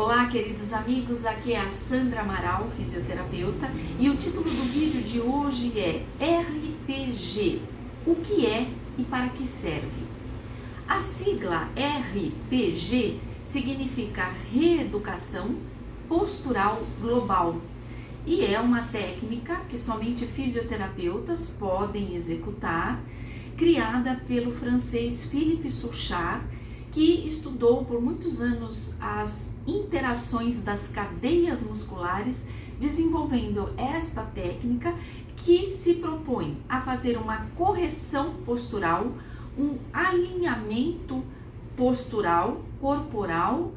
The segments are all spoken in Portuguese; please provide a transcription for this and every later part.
Olá, queridos amigos, aqui é a Sandra Amaral, fisioterapeuta, e o título do vídeo de hoje é RPG, o que é e para que serve? A sigla RPG significa Reeducação Postural Global e é uma técnica que somente fisioterapeutas podem executar, criada pelo francês Philippe Souchard, que estudou por muitos anos as interações das cadeias musculares, desenvolvendo esta técnica que se propõe a fazer uma correção postural, um alinhamento postural, corporal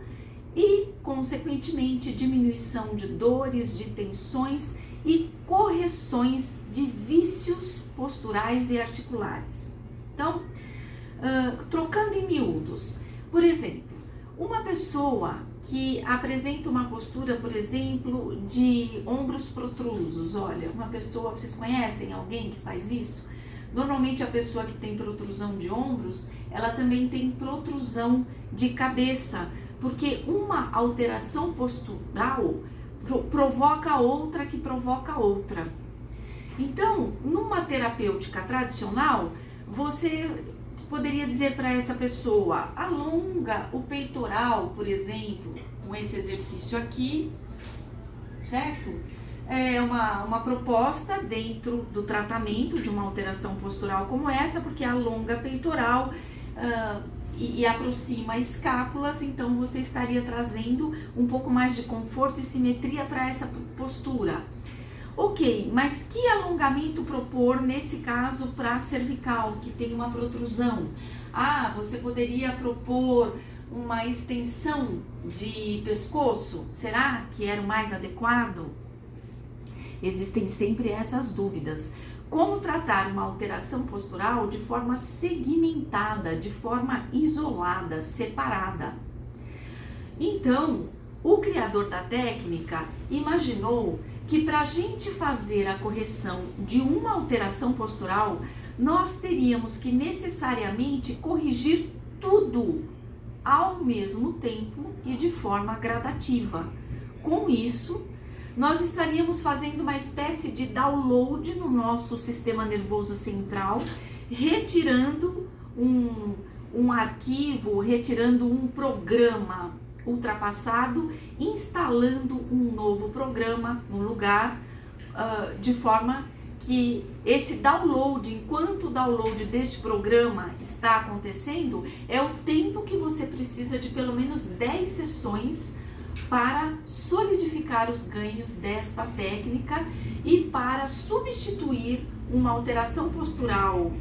e, consequentemente, diminuição de dores, de tensões e correções de vícios posturais e articulares. Então, trocando em miúdos, por exemplo, uma pessoa que apresenta uma postura, por exemplo, de ombros protrusos, olha, uma pessoa, vocês conhecem alguém que faz isso? Normalmente a pessoa que tem protrusão de ombros, ela também tem protrusão de cabeça, porque uma alteração postural provoca outra que provoca outra. Então, numa terapêutica tradicional, você poderia dizer para essa pessoa, alonga o peitoral, por exemplo, com esse exercício aqui, certo? É uma proposta dentro do tratamento de uma alteração postural como essa, porque alonga peitoral e aproxima escápulas, então você estaria trazendo um pouco mais de conforto e simetria para essa postura. Ok, mas que alongamento propor nesse caso para a cervical, que tem uma protrusão? Você poderia propor uma extensão de pescoço? Será que era o mais adequado? Existem sempre essas dúvidas. Como tratar uma alteração postural de forma segmentada, de forma isolada, separada? Então, o criador da técnica imaginou que para a gente fazer a correção de uma alteração postural, nós teríamos que necessariamente corrigir tudo ao mesmo tempo e de forma gradativa. Com isso, nós estaríamos fazendo uma espécie de download no nosso sistema nervoso central, retirando um arquivo, retirando um programa ultrapassado, instalando um novo programa no lugar, de forma que esse download, enquanto o download deste programa está acontecendo, é o tempo que você precisa de pelo menos 10 sessões para solidificar os ganhos desta técnica e para substituir uma alteração postural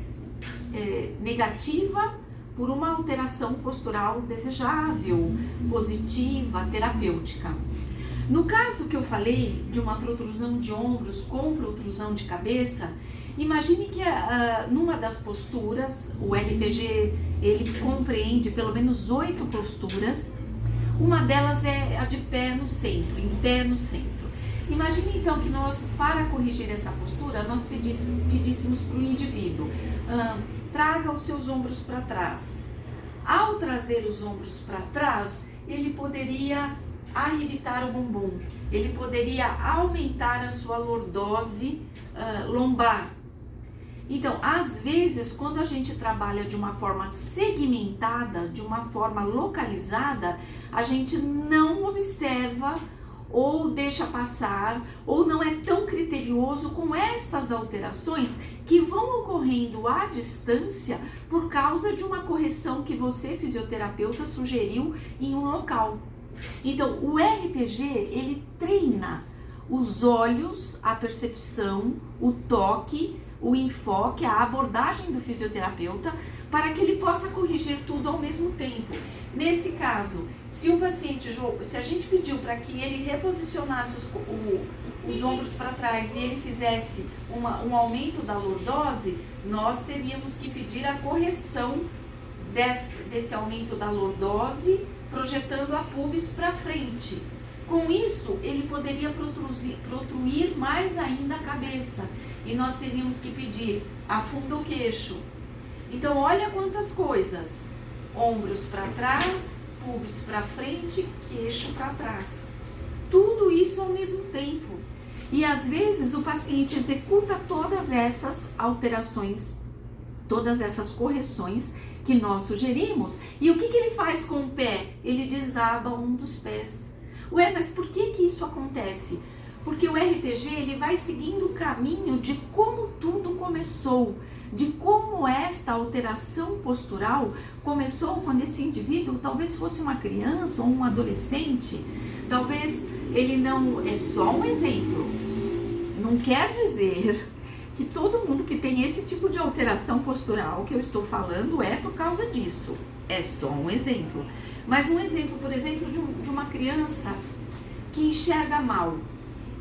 negativa por uma alteração postural desejável, positiva, terapêutica. No caso que eu falei de uma protrusão de ombros com protrusão de cabeça, imagine que numa das posturas, o RPG ele compreende pelo menos 8 posturas, uma delas é a de pé no centro, em pé no centro. Imagine então que nós, para corrigir essa postura, nós pedíssemos para o indivíduo, traga os seus ombros para trás. Ao trazer os ombros para trás, ele poderia arrebitar o bumbum, ele poderia aumentar a sua lordose lombar. Então, às vezes, quando a gente trabalha de uma forma segmentada, de uma forma localizada, a gente não observa ou deixa passar, ou não é tão criterioso com estas alterações que vão ocorrendo à distância por causa de uma correção que você, fisioterapeuta, sugeriu em um local. Então, o RPG, ele treina os olhos, a percepção, o toque, o enfoque, a abordagem do fisioterapeuta para que ele possa corrigir tudo ao mesmo tempo. Nesse caso, se a gente pediu para que ele reposicionasse os ombros para trás e ele fizesse um aumento da lordose, nós teríamos que pedir a correção desse aumento da lordose, projetando a pubis para frente. Com isso, ele poderia protruir mais ainda a cabeça e nós teríamos que pedir afunda o queixo. Então, olha quantas coisas: ombros para trás, pubis para frente, queixo para trás. Tudo isso ao mesmo tempo. E às vezes o paciente executa todas essas alterações, todas essas correções que nós sugerimos. E o que ele faz com o pé? Ele desaba um dos pés. Ué, mas por que isso acontece? Porque o RPG ele vai seguindo o caminho de como tudo começou, de como esta alteração postural começou quando esse indivíduo talvez fosse uma criança ou um adolescente. Talvez ele não... É só um exemplo. Não quer dizer que todo mundo que tem esse tipo de alteração postural que eu estou falando é por causa disso. É só um exemplo. Mas um exemplo, por exemplo, de uma criança que enxerga mal.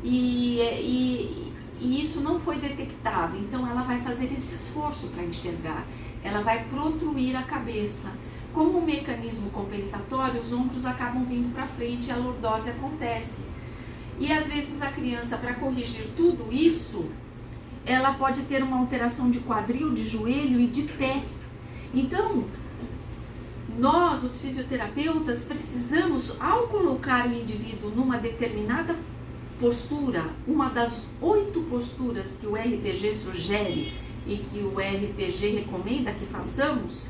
E isso não foi detectado, então ela vai fazer esse esforço para enxergar, ela vai protruir a cabeça. Como um mecanismo compensatório, os ombros acabam vindo para frente e a lordose acontece. E às vezes a criança, para corrigir tudo isso, ela pode ter uma alteração de quadril, de joelho e de pé. Então, nós, os fisioterapeutas, precisamos, ao colocar o indivíduo numa determinada postura, uma das 8 posturas que o RPG sugere e que o RPG recomenda que façamos,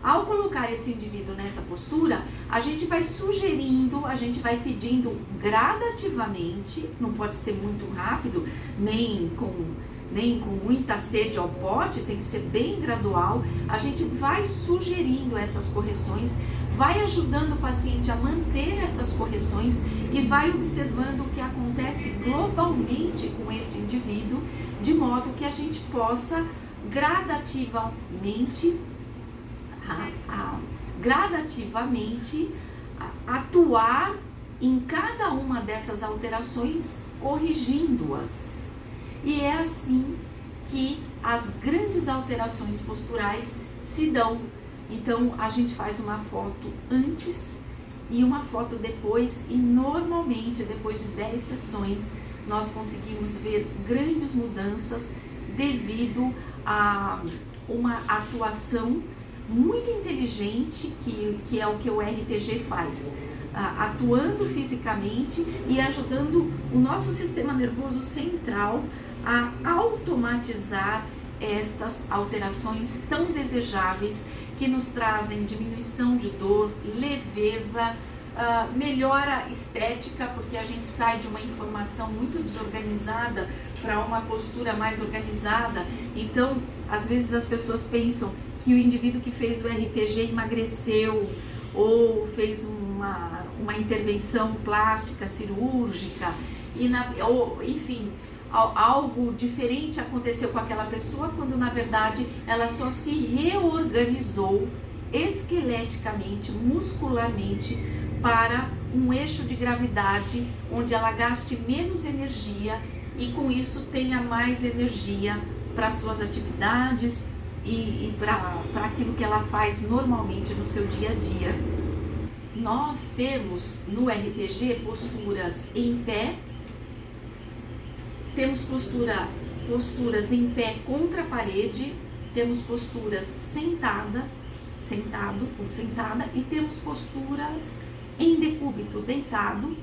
ao colocar esse indivíduo nessa postura, a gente vai sugerindo, a gente vai pedindo gradativamente, não pode ser muito rápido, nem com muita sede ao pote, tem que ser bem gradual. A gente vai sugerindo essas correções, vai ajudando o paciente a manter essas correções e vai observando o que acontece globalmente com este indivíduo, de modo que a gente possa gradativamente atuar em cada uma dessas alterações, corrigindo-as. E é assim que as grandes alterações posturais se dão. Então, a gente faz uma foto antes e uma foto depois, e normalmente, depois de 10 sessões, nós conseguimos ver grandes mudanças devido a uma atuação muito inteligente, que é o que o RPG faz, atuando fisicamente e ajudando o nosso sistema nervoso central a automatizar estas alterações tão desejáveis que nos trazem diminuição de dor, leveza, melhora estética, porque a gente sai de uma informação muito desorganizada para uma postura mais organizada. Então, às vezes as pessoas pensam que o indivíduo que fez o RPG emagreceu ou fez uma intervenção plástica, cirúrgica, enfim, algo diferente aconteceu com aquela pessoa, quando na verdade ela só se reorganizou esqueleticamente, muscularmente, para um eixo de gravidade onde ela gaste menos energia e com isso tenha mais energia para suas atividades e para aquilo que ela faz normalmente no seu dia a dia. Nós temos no RPG posturas em pé, temos posturas em pé contra a parede, temos posturas sentado ou sentada, e temos posturas em decúbito, deitado,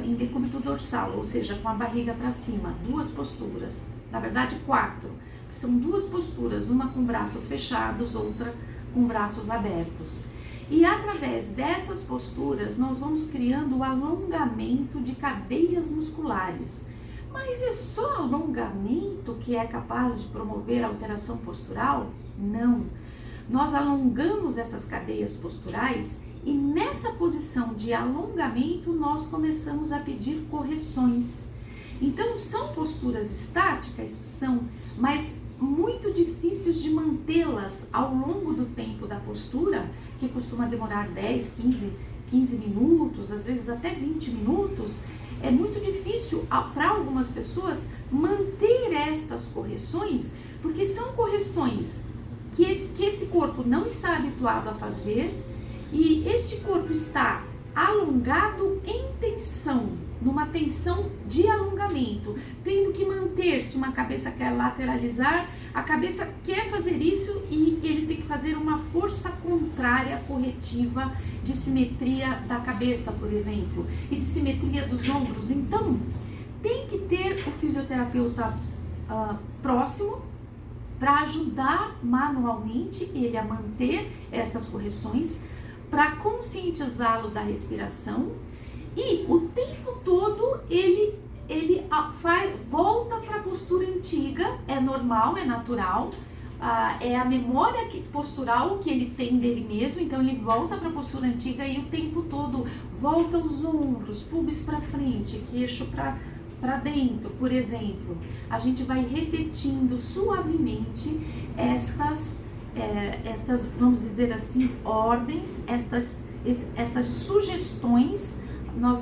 em decúbito dorsal, ou seja, com a barriga para cima. 2 posturas, na verdade 4, que são 2 posturas, uma com braços fechados, outra com braços abertos. E através dessas posturas nós vamos criando o alongamento de cadeias musculares. Mas é só alongamento que é capaz de promover alteração postural? Não. Nós alongamos essas cadeias posturais e nessa posição de alongamento nós começamos a pedir correções. Então15 posturas estáticas, são, mas muito difíceis de mantê-las ao longo do tempo da postura, que costuma demorar 10, 15 minutos, às vezes até 20 minutos. É muito difícil para algumas pessoas manter estas correções, porque são correções que esse corpo não está habituado a fazer, e este corpo está alongado em tensão. numa tensão de alongamento, tendo que manter-se, uma cabeça quer lateralizar, a cabeça quer fazer isso e ele tem que fazer uma força contrária corretiva de simetria da cabeça, por exemplo, e de simetria dos ombros. Então, tem que ter o fisioterapeuta próximo para ajudar manualmente ele a manter essas correções, para conscientizá-lo da respiração, e o tempo todo ele volta para a postura antiga, é normal, é natural, é a memória postural que ele tem dele mesmo, então ele volta para a postura antiga e o tempo todo volta os ombros, pubis para frente, queixo para dentro, por exemplo. A gente vai repetindo suavemente estas, vamos dizer assim, ordens, essas sugestões,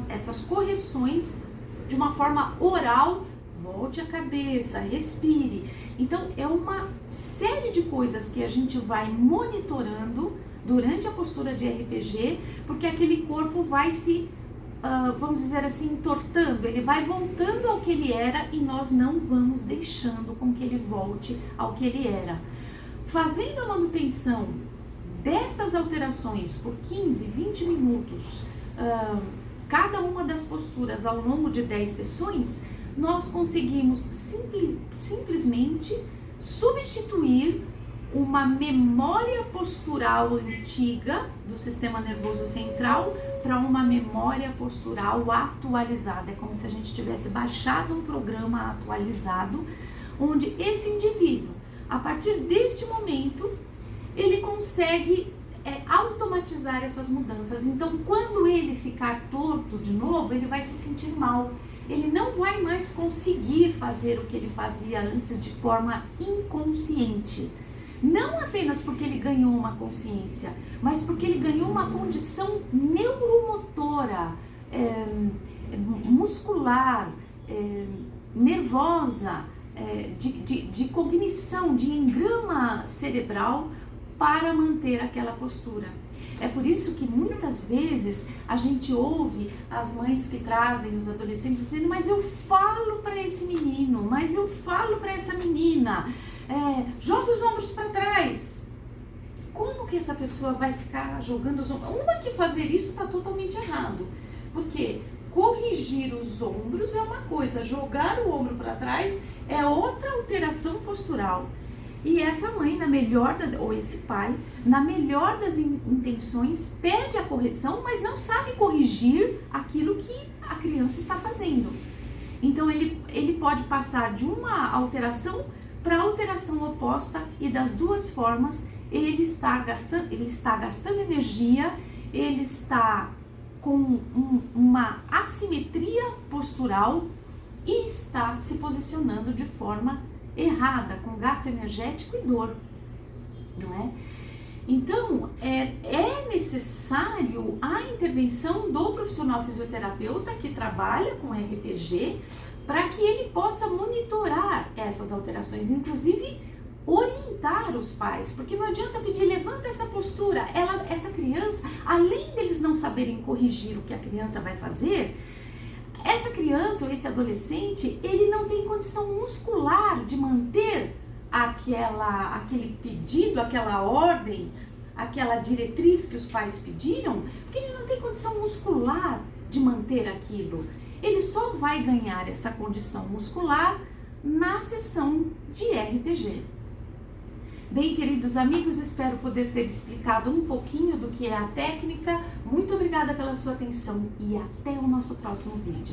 essas correções de uma forma oral. Volte a cabeça, respire. Então, é uma série de coisas que a gente vai monitorando durante a postura de RPG, porque aquele corpo vai se, vamos dizer assim, entortando, ele vai voltando ao que ele era e nós não vamos deixando com que ele volte ao que ele era. Fazendo a manutenção destas alterações por 15, 20 minutos, cada uma das posturas ao longo de 10 sessões, nós conseguimos simplesmente substituir uma memória postural antiga do sistema nervoso central para uma memória postural atualizada. É como se a gente tivesse baixado um programa atualizado, onde esse indivíduo, a partir deste momento, ele consegue automatizar essas mudanças. Então, quando ele ficar torto de novo, ele vai se sentir mal. Ele não vai mais conseguir fazer o que ele fazia antes de forma inconsciente. Não apenas porque ele ganhou uma consciência, mas porque ele ganhou uma condição neuromotora, muscular, nervosa, de cognição, de engrama cerebral para manter aquela postura. É por isso que muitas vezes a gente ouve as mães que trazem os adolescentes dizendo: mas eu falo para esse menino, mas eu falo para essa menina, joga os ombros para trás. Como que essa pessoa vai ficar jogando os ombros? Uma que fazer isso está totalmente errado, porque corrigir os ombros é uma coisa, jogar o ombro para trás é outra alteração postural. E essa mãe, ou esse pai, na melhor das intenções, pede a correção, mas não sabe corrigir aquilo que a criança está fazendo. Então, ele pode passar de uma alteração para a alteração oposta, e das duas formas, ele está gastando energia, ele está com uma assimetria postural e está se posicionando de forma errada, com gasto energético e dor, não é? Então, é necessário a intervenção do profissional fisioterapeuta que trabalha com RPG para que ele possa monitorar essas alterações, inclusive orientar os pais, porque não adianta pedir: levanta essa postura. Essa criança, além deles não saberem corrigir o que a criança vai fazer, essa criança ou esse adolescente, ele não tem condição muscular de manter aquele pedido, aquela ordem, aquela diretriz que os pais pediram, porque ele não tem condição muscular de manter aquilo. Ele só vai ganhar essa condição muscular na sessão de RPG. Bem, queridos amigos, espero poder ter explicado um pouquinho do que é a técnica. Muito obrigada pela sua atenção e até o nosso próximo vídeo.